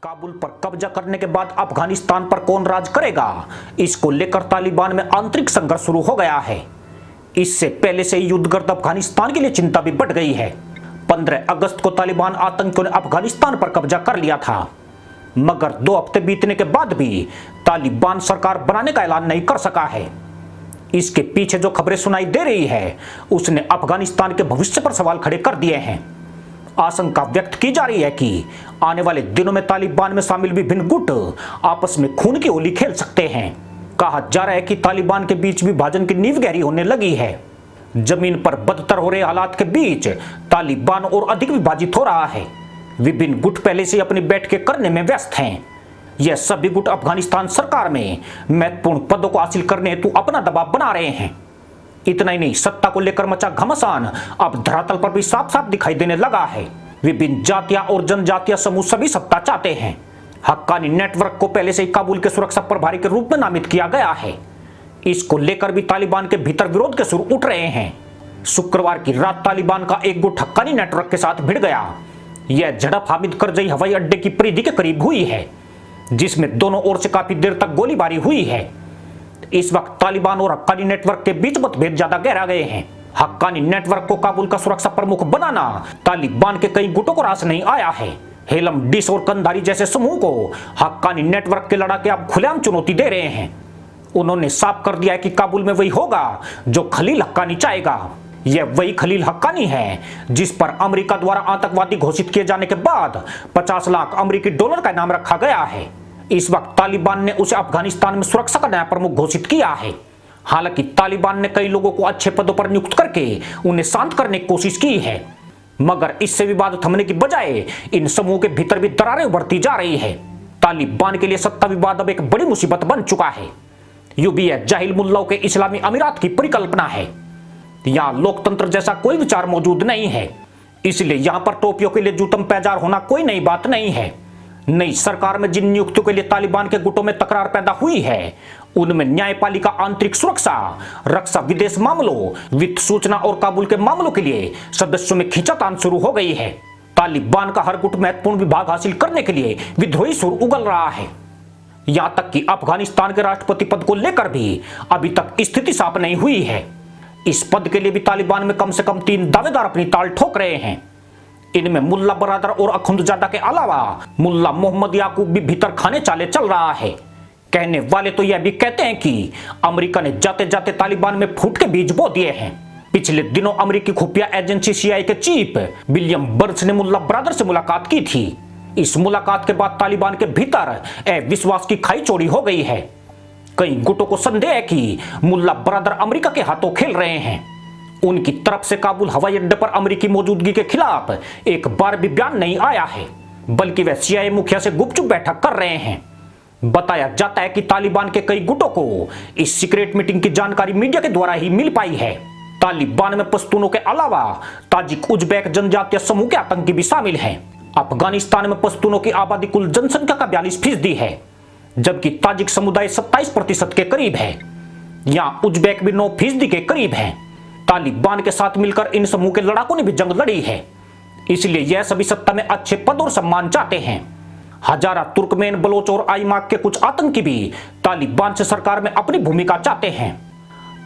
काबुल पर कब्जा करने के बाद अफगानिस्तान पर कौन राज करेगा, इसको लेकर तालिबान में आंतरिक संघर्ष शुरू हो गया है। इससे पहले से ही युद्धग्रस्त अफगानिस्तान के लिए चिंता भी बढ़ गई है। 15 अगस्त को तालिबान आतंकियों ने अफगानिस्तान पर कब्जा कर लिया था, मगर 2 हफ्ते बीतने के बाद भी तालिबान सरकार बनाने का ऐलान नहीं कर सका है। इसके पीछे जो खबरें सुनाई दे रही है, उसने अफगानिस्तान के भविष्य पर सवाल खड़े कर दिए हैं। आशंका व्यक्त की जा रही है कि आने वाले दिनों में तालिबान में शामिल विभिन्न गुट आपस में खून की होली खेल सकते हैं। कहा जा रहा है कि तालिबान के बीच विभाजन की नींव गहरी होने लगी है। जमीन पर बदतर हो रहे हालात के बीच तालिबान और अधिक विभाजित हो रहा है। विभिन्न गुट पहले से अपनी बैठकें करने में व्यस्त हैं। यह सभी गुट अफगानिस्तान सरकार में महत्वपूर्ण पदों को हासिल करने हेतु अपना दबाव बना रहे हैं। इतना ही नहीं, सत्ता को लेकर मचा घमासान अब धरातल पर भी साफ साफ दिखाई देने लगा है। विभिन्न जातियां और जनजातीय समूह सभी सत्ता चाहते हैं। हक्कानी नेटवर्क को पहले से ही काबुल के सुरक्षा प्रभारी के रूप में नामित किया गया है। इसको लेकर भी तालिबान के भीतर विरोध के सुर उठ रहे हैं। शुक्रवार की रात तालिबान का एक गुट हक्कानी नेटवर्क के साथ भिड़ गया। यह झड़प हामिद करजई हवाई अड्डे की परिधि के करीब हुई है, जिसमें दोनों ओर से काफी देर तक गोलीबारी हुई है। इस वक्त तालिबान और हक्कानी नेटवर्क के बीच मतभेद ज्यादा गहरा गए हैं। हक्कानी नेटवर्क को काबुल का सुरक्षा प्रमुख बनाना तालिबान के कई गुटों को रास नहीं आया है। हेलम डिस और कंधारी जैसे समूह को हक्कानी नेटवर्क के लड़ाके अब खुलेआम चुनौती दे रहे हैं। उन्होंने साफ कर दिया है कि काबुल में वही होगा जो खलील हक्कानी चाहेगा। यह वही खलील हक्कानी है जिस पर अमेरिका द्वारा आतंकवादी घोषित किए जाने के बाद 50 लाख अमेरिकी डॉलर का इनाम रखा गया है। इस वक्त तालिबान ने उसे अफगानिस्तान में सुरक्षा का नया प्रमुख घोषित किया है। हालांकि तालिबान ने कई लोगों को अच्छे पदों पर नियुक्त करके उन्हें शांत करने की कोशिश की है, मगर इससे विवाद थमने की बजाय इन समूहों के भीतर भी दरारें उभरती जा रही है। तालिबान के लिए सत्ता विवाद अब एक बड़ी मुसीबत बन चुका है। यूं भी यह जाहिल मुल्लाओं के इस्लामी अमीरात की परिकल्पना है। यहां लोकतंत्र जैसा कोई विचार मौजूद नहीं है, इसलिए यहां पर टोपियों के लिए जूतम पैजार होना कोई नई बात नहीं है। नई सरकार में जिन नियुक्तियों के लिए तालिबान के गुटों में तकरार पैदा हुई है, उनमें न्यायपालिका, आंतरिक सुरक्षा, रक्षा, विदेश मामलों, वित्त, सूचना और काबुल के मामलों के लिए सदस्यों में खींचातान शुरू हो गई है। तालिबान का हर गुट महत्वपूर्ण विभाग हासिल करने के लिए विद्रोही सुर उगल रहा है। यहां तक कि अफगानिस्तान के राष्ट्रपति पद को लेकर भी अभी तक स्थिति साफ नहीं हुई है। इस पद के लिए भी तालिबान में कम से कम 3 दावेदार अपनी ताल ठोक रहे हैं। इनमें मुल्ला बरादर और अखुंदजादा के अलावा मुल्ला मोहम्मद याकूब भी भीतर खाने चाले चल रहा है। कहने वाले तो यह भी कहते हैं कि अमेरिका ने जाते जाते तालिबान में फूट के बीज बो दिए हैं। पिछले दिनों अमेरिकी खुफिया एजेंसी CIA के चीफ विलियम बर्न्स ने मुल्ला बरादर से मुलाकात की थी। इस मुलाकात के बाद तालिबान के भीतर अविश्वास की खाई चौड़ी हो गई है। कई गुटों को संदेह है कि मुल्ला बरादर अमेरिका के हाथों खेल रहे हैं। उनकी तरफ से काबुल हवाई अड्डे पर अमेरिकी मौजूदगी के खिलाफ एक बार भी बयान नहीं आया है, बल्कि वे CIA मुखिया से गुपचुप बैठक कर रहे हैं। बताया जाता है कि तालिबान के कई गुटों को इस सीक्रेट मीटिंग की जानकारी मीडिया के द्वारा ही मिल पाई है। तालिबान में पश्तूनों के अलावा ताजिक, उज्बेक जनजातीय समूह के आतंकी भी शामिल हैं। अफगानिस्तान में पश्तूनों की आबादी कुल जनसंख्या का 42% है, जबकि ताजिक समुदाय 27% के करीब है। यहाँ उज्बेक भी 9% के करीब है। तालिबान के साथ मिलकर इन समूह के लड़ाकों ने भी जंग लड़ी है, इसलिए यह सभी सत्ता में अच्छे पद और सम्मान चाहते हैं। हजारा, तुर्कमेन, बलोच और आईमाक के कुछ आतंकी भी तालिबान से सरकार में अपनी भूमिका चाहते हैं।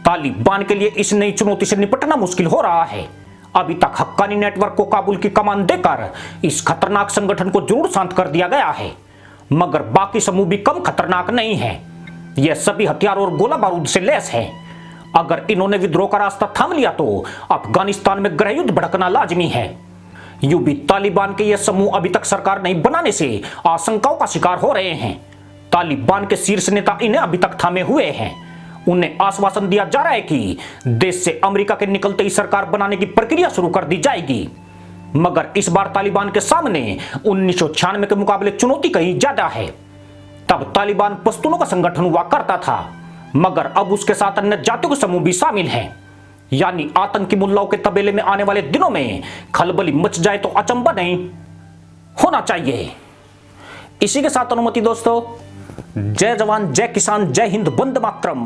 तालिबान के लिए इस नई चुनौती से निपटना मुश्किल हो रहा है। अभी तक हक्कानी नेटवर्क को काबुल की कमान देकर इस खतरनाक संगठन को जरूर शांत कर दिया गया है, मगर बाकी समूह भी कम खतरनाक नहीं है। यह सभी हथियार और गोला बारूद से लैस है। अगर इन्होंने विद्रोह का रास्ता थाम लिया तो अफगानिस्तान में गृह युद्ध भड़कना लाजमी है। यूं भी तालिबान के ये समूह अभी तक सरकार नहीं बनाने से आशंकाओं का शिकार हो रहे हैं। तालिबान के शीर्ष नेता इन्हें अभी तक थामे हुए हैं। उन्हें आश्वासन दिया जा रहा है कि देश से अमेरिका के निकलते ही सरकार बनाने की प्रक्रिया शुरू कर दी जाएगी, मगर इस बार तालिबान के सामने 1996 के मुकाबले चुनौती कहीं ज्यादा है। तब तालिबान पश्तूनों का संगठन हुआ करता था, मगर अब उसके साथ अन्य जातियों के समूह भी शामिल हैं। यानी आतंकी मुल्लाओं के तबेले में आने वाले दिनों में खलबली मच जाए तो अचंभा नहीं होना चाहिए। इसी के साथ अनुमति दोस्तों, जय जवान, जय किसान, जय हिंद, वंदे मातरम।